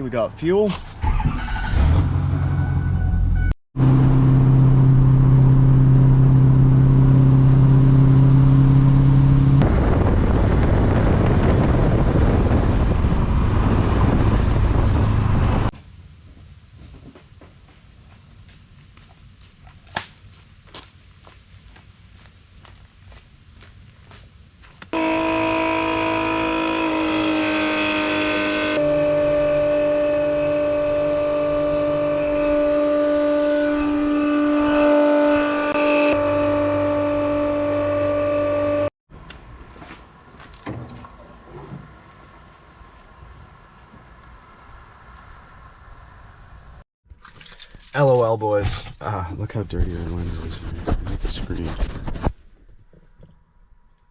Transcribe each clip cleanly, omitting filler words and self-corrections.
We got fuel. LOL, boys. Look how dirty our lens is here. Look at the screen.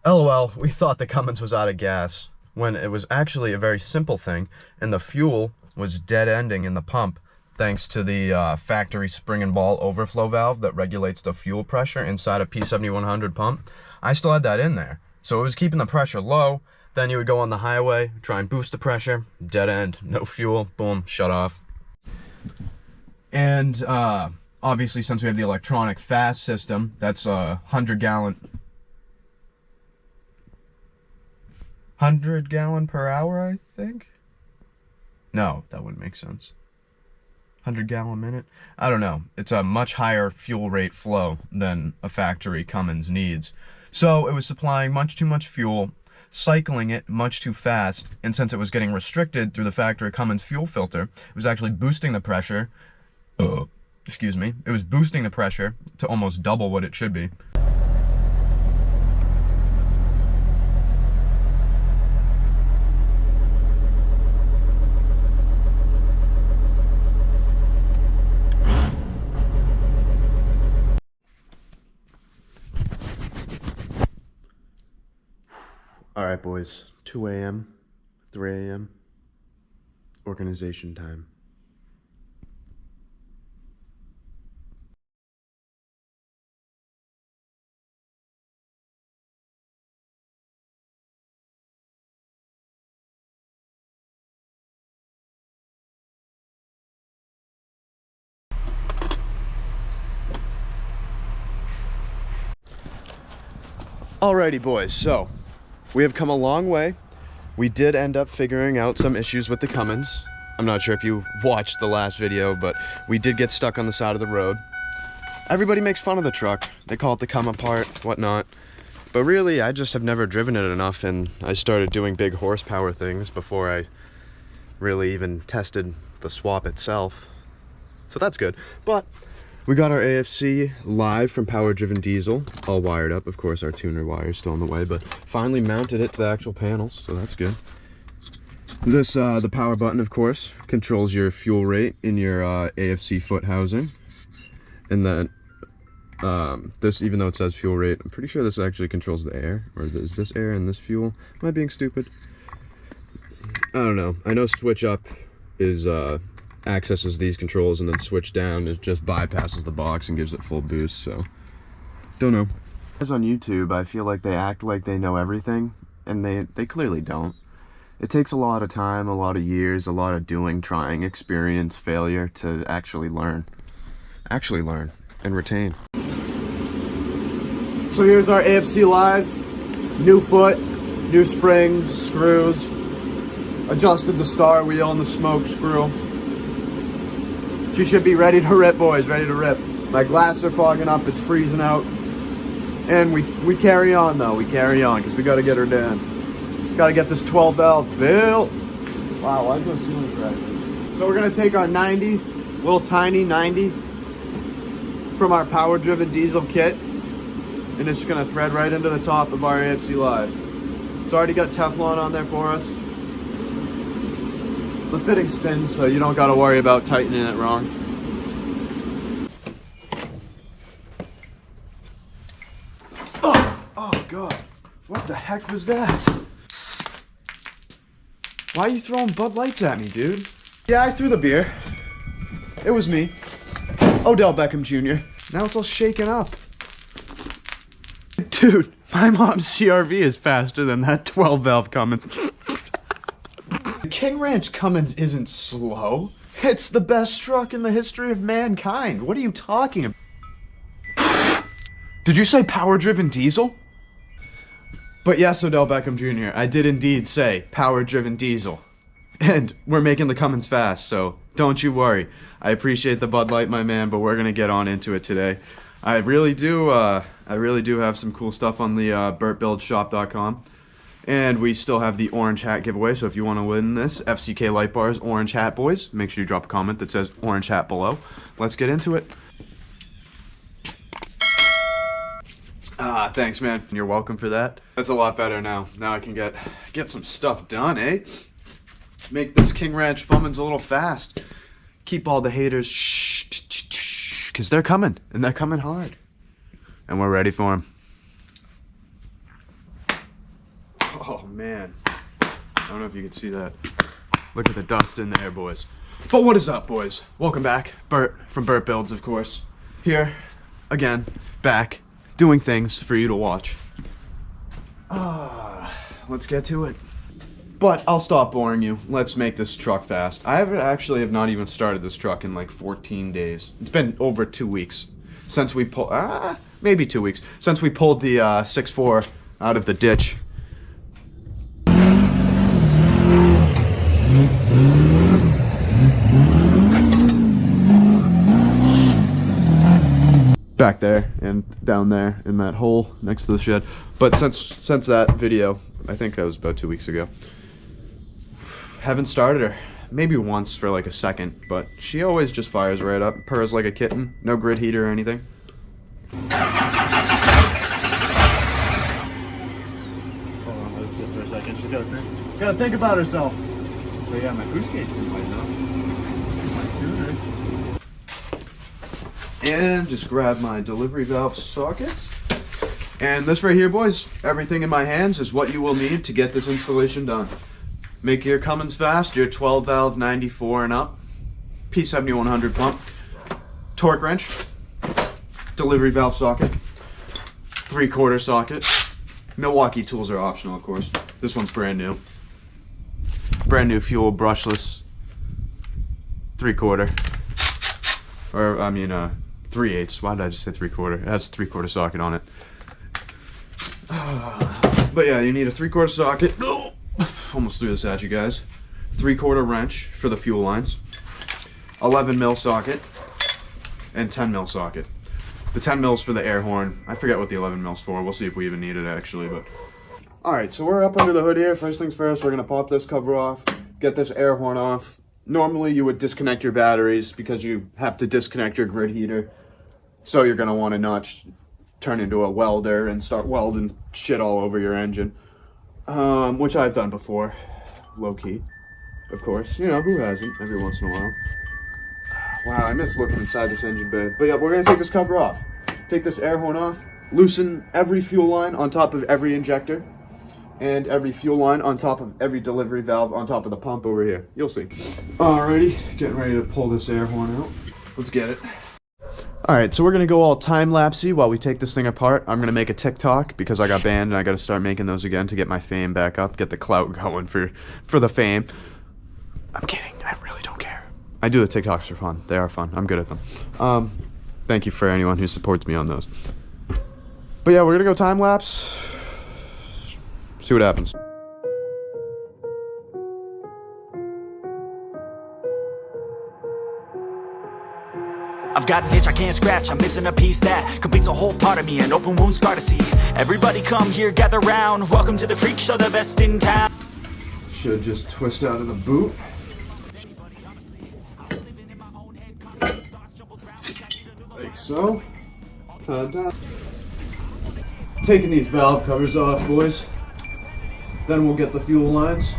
LOL, we thought the Cummins was out of gas, when it was actually a very simple thing, and the fuel was dead-ending in the pump, thanks to the factory spring and ball overflow valve that regulates the fuel pressure inside a P7100 pump. I still had that in there, so it was keeping the pressure low. Then you would go on the highway, try and boost the pressure, dead end, no fuel, boom, shut off. And obviously, since we have the electronic fast system, that's a 100 gallon per hour, I think? No, that wouldn't make sense. 100 gallon minute? I don't know. It's a much higher fuel rate flow than a factory Cummins needs. So it was supplying much too much fuel, cycling it much too fast, and since it was getting restricted through the factory Cummins fuel filter, it was actually boosting the pressure. Excuse me. It was boosting the pressure to almost double what it should be. All right, boys. 2 a.m., 3 a.m. Organization time. Alrighty, boys, so we have come a long way. We did end up figuring out some issues with the Cummins. I'm not sure if you watched the last video, but we did get stuck on the side of the road. Everybody makes fun of the truck. They call it the come apart, whatnot. But really, I just have never driven it enough, and I started doing big horsepower things before I really even tested the swap itself. So that's good. But we got our AFC live from Power Driven Diesel, all wired up. Of course, our tuner wire is still in the way, but finally mounted it to the actual panels, so that's good. This, the power button, of course, controls your fuel rate in your AFC foot housing. And then, this, even though it says fuel rate, I'm pretty sure this actually controls the air. Or is this air and this fuel? Am I being stupid? I don't know. I know switch up is, accesses these controls, and then switch down is just bypasses the box and gives it full boost, so don't know. As on YouTube, I feel like they act like they know everything, and they clearly don't. It takes a lot of time, a lot of years, a lot of doing, trying, experience, failure to actually learn and retain. So here's our AFC Live, new foot, new springs, screws, adjusted the star wheel and the smoke screw. She should be ready to rip, boys, ready to rip. My glasses are fogging up, it's freezing out. And we carry on, though. We carry on, because we got to get her down. Got to get this 12 valve built. Wow, why's no ceiling crack? So we're going to take our 90, little tiny 90, from our Power Driven Diesel kit. And it's just going to thread right into the top of our AFC Live. It's already got Teflon on there for us. The fitting spins, so you don't got to worry about tightening it wrong. Oh God, what the heck was that? Why are you throwing Bud Lights at me, dude? Yeah, I threw the beer. It was me. Odell Beckham Jr. Now it's all shaken up. Dude, my mom's CRV is faster than that 12 valve Cummins. King Ranch Cummins isn't slow. It's the best truck in the history of mankind. What are you talking about? Did you say power-driven diesel? But yes, Odell Beckham Jr., I did indeed say power-driven diesel. And we're making the Cummins fast, so don't you worry. I appreciate the Bud Light, my man, but we're gonna get on into it today. I really do have some cool stuff on the BertBuildShop.com. And we still have the orange hat giveaway, so if you want to win this, FCK Light Bars Orange Hat Boys, make sure you drop a comment that says orange hat below. Let's get into it. Thanks, man. You're welcome for that. That's a lot better now. Now I can get some stuff done, eh? Make this King Ranch Fummins a little fast. Keep all the haters shh, because they're coming, and they're coming hard. And we're ready for them. Oh, man. I don't know if you can see that. Look at the dust in there, boys. But what is up, boys? Welcome back. Bert from Bert Builds, of course. Here, again, back, doing things for you to watch. Let's get to it. But I'll stop boring you. Let's make this truck fast. I have not even started this truck in like 14 days. It's been over 2 weeks since we pulled, maybe 2 weeks, since we pulled the 6.4 out of the ditch. Back there and down there in that hole next to the shed. But since that video, I think that was about 2 weeks ago, haven't started her. Maybe once for like a second, but she always just fires right up, purrs like a kitten, no grid heater or anything. Hold on, let it sit for a second. She's gotta think about herself. But yeah, my boost gauge didn't light up. My tuner. And just grab my delivery valve socket. And this right here, boys, everything in my hands is what you will need to get this installation done. Make your Cummins fast, your 12 valve 94 and up, P7100 pump, torque wrench, delivery valve socket, 3/4 socket. Milwaukee tools are optional, of course. This one's brand new. Brand new fuel brushless 3/4. Or, I mean, 3/8. Why did I just say 3/4? It has a 3/4 socket on it. But yeah, you need a 3/4 socket. Almost threw this at you guys. 3/4 wrench for the fuel lines. 11 mil socket. And 10 mil socket. The 10 mils for the air horn. I forget what the 11 mils for. We'll see if we even need it actually, but. Alright, so we're up under the hood here. First things first, we're gonna pop this cover off, get this air horn off. Normally you would disconnect your batteries because you have to disconnect your grid heater. So you're gonna wanna not turn into a welder and start welding shit all over your engine. Which I've done before, low key, of course. You know, who hasn't every once in a while. Wow, I miss looking inside this engine bay. But yeah, we're gonna take this cover off. Take this air horn off, loosen every fuel line on top of every injector, and every fuel line on top of every delivery valve on top of the pump over here. You'll see. Alrighty, getting ready to pull this air horn out. Let's get it. Alright, so we're gonna go all time-lapsey while we take this thing apart. I'm gonna make a TikTok because I got banned and I gotta start making those again to get my fame back up, get the clout going for the fame. I'm kidding, I really don't care. I do the TikToks for fun. They are fun. I'm good at them. Thank you for anyone who supports me on those. But yeah, we're gonna go time-lapse. See what happens. I've got an itch I can't scratch, I'm missing a piece that completes a whole part of me, an open wound scar to see. Everybody come here, gather round, welcome to the freak show, the best in town. Should just twist out of the boot. Like so. Ta-da. Taking these valve covers off, boys. Then we'll get the fuel lines.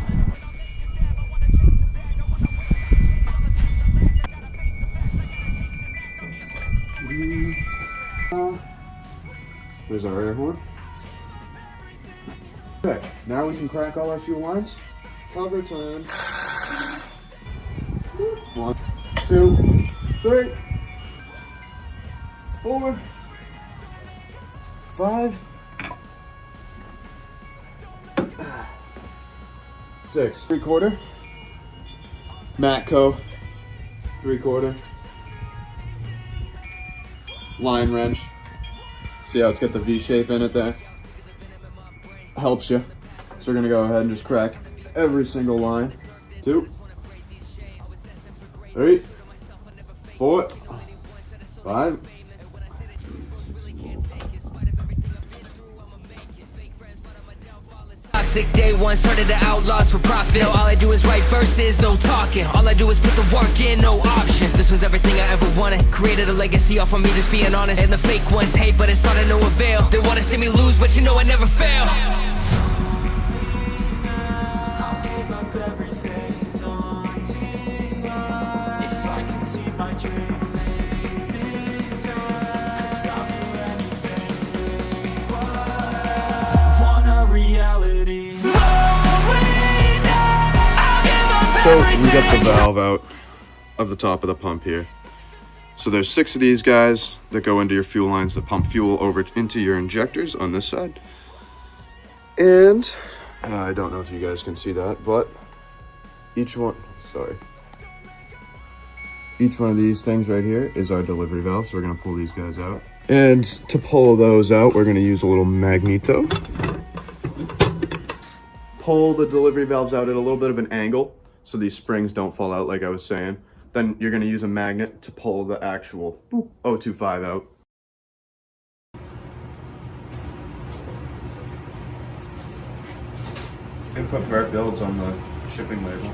There's our air horn. Okay, now we can crack all our fuel lines. Cover time. 1, 2, 3, 4, 5, 6. 3/4. Matco 3/4. Line wrench. See how it's got the V shape in it there? Helps you. So we're gonna go ahead and just crack every single line. 2, 3, 4, 5. Toxic day one, started the outlaws for profit. Now all I do is write verses, no talking. All I do is put the work in, no option. This was everything I ever wanted. Created a legacy off of me just being honest. And the fake ones hate, but it's all to no avail. They wanna see me lose, but you know I never fail. I'll give up everything, daunting if I can see my dream. So we get the valve out of the top of the pump here. So there's 6 of these guys that go into your fuel lines that pump fuel over into your injectors on this side. And I don't know if you guys can see that, but each one of these things right here is our delivery valve. So we're gonna pull these guys out. And to pull those out, we're gonna use a little magneto. Pull the delivery valves out at a little bit of an angle so these springs don't fall out like I was saying. Then you're gonna use a magnet to pull the actual 025 out. And put Bert builds on the shipping label.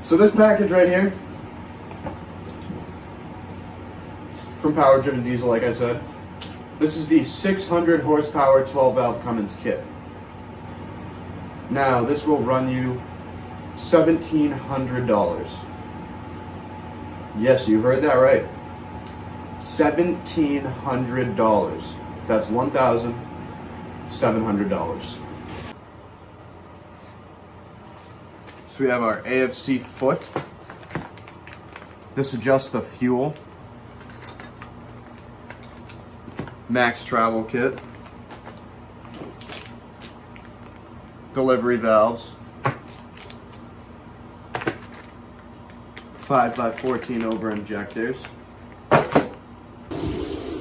So this package right here, from Power Driven Diesel, like I said, this is the 600 horsepower 12 valve Cummins kit. Now, this will run you $1,700. Yes, you heard that right. $1,700. That's $1,700. So we have our AFC foot. This adjusts the fuel. Max travel kit. Delivery valves. 5x14 over injectors.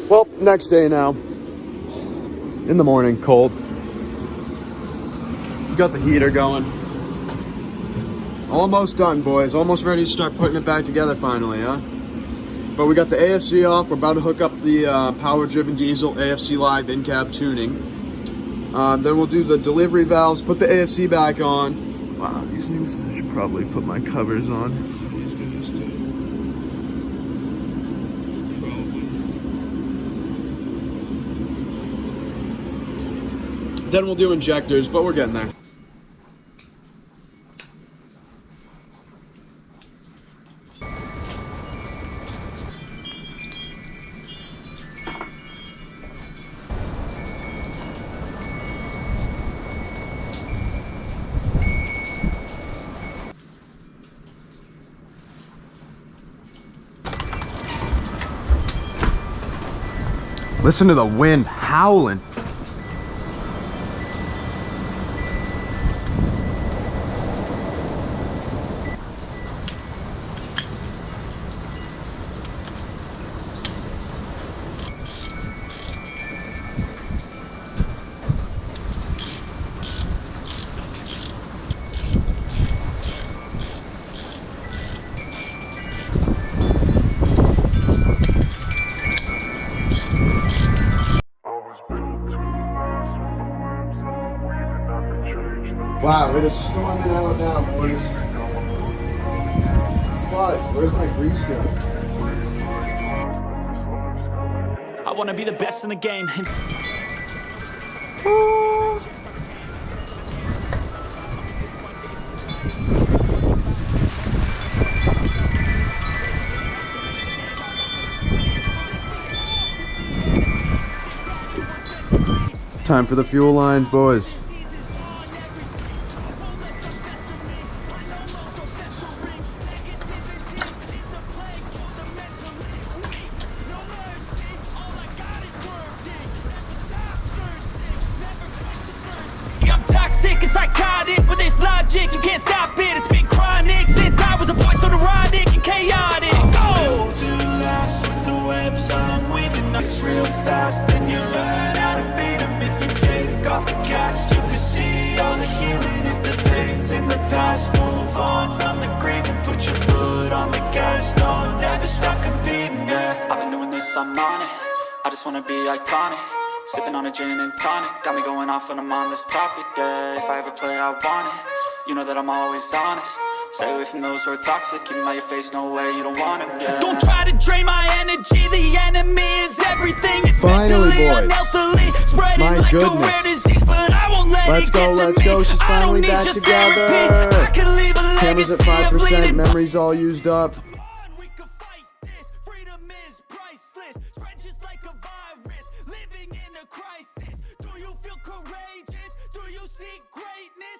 Well, next day now. In the morning, cold. Got the heater going. Almost done, boys. Almost ready to start putting it back together finally, huh? But we got the AFC off. We're about to hook up the Power Driven Diesel AFC Live in-cab tuning. Then we'll do the delivery valves, put the AFC back on. Wow, these things, I should probably put my covers on. Then we'll do injectors, but we're getting there. Listen to the wind howling. Wow, it is storming out now, boys. Fudge, where's my grease gun? I wanna be the best in the game. Time for the fuel lines, boys. I'm toxic and psychotic with this this logic, you can't stop it. It's been chronic since I was a boy, so neurotic and chaotic. Oh, to last with the webs I'm weaving, it's real fast. Then you learn how to beat 'em. If you take off the cast, you can see all the healing. If the pain's in the past, move on from the grave and put your foot on the gas. No, never stop competing, yeah. I've been doing this, I'm on it. I just wanna be iconic. Sipping on a gin and tonic, got me going off when I'm on this topic, yeah. If I ever play, I want it. You know that I'm always honest. Stay away from those who are toxic. Keep 'em out your face, no way, you don't want 'em, yeah. Don't try to drain my energy. The enemy is everything. It's Finally, mentally, boys. unhealthily, spreading My like goodness. a rare disease. But I won't let Let's it go, get to let's me. go. She's I don't finally need back your together. therapy. I can leave a Camera's legacy at of 5%, bleeding. memory's all used up. We could fight this. Freedom is priceless. Spread just like a virus. Living in a crisis. Do you feel courageous? Do you seek greatness?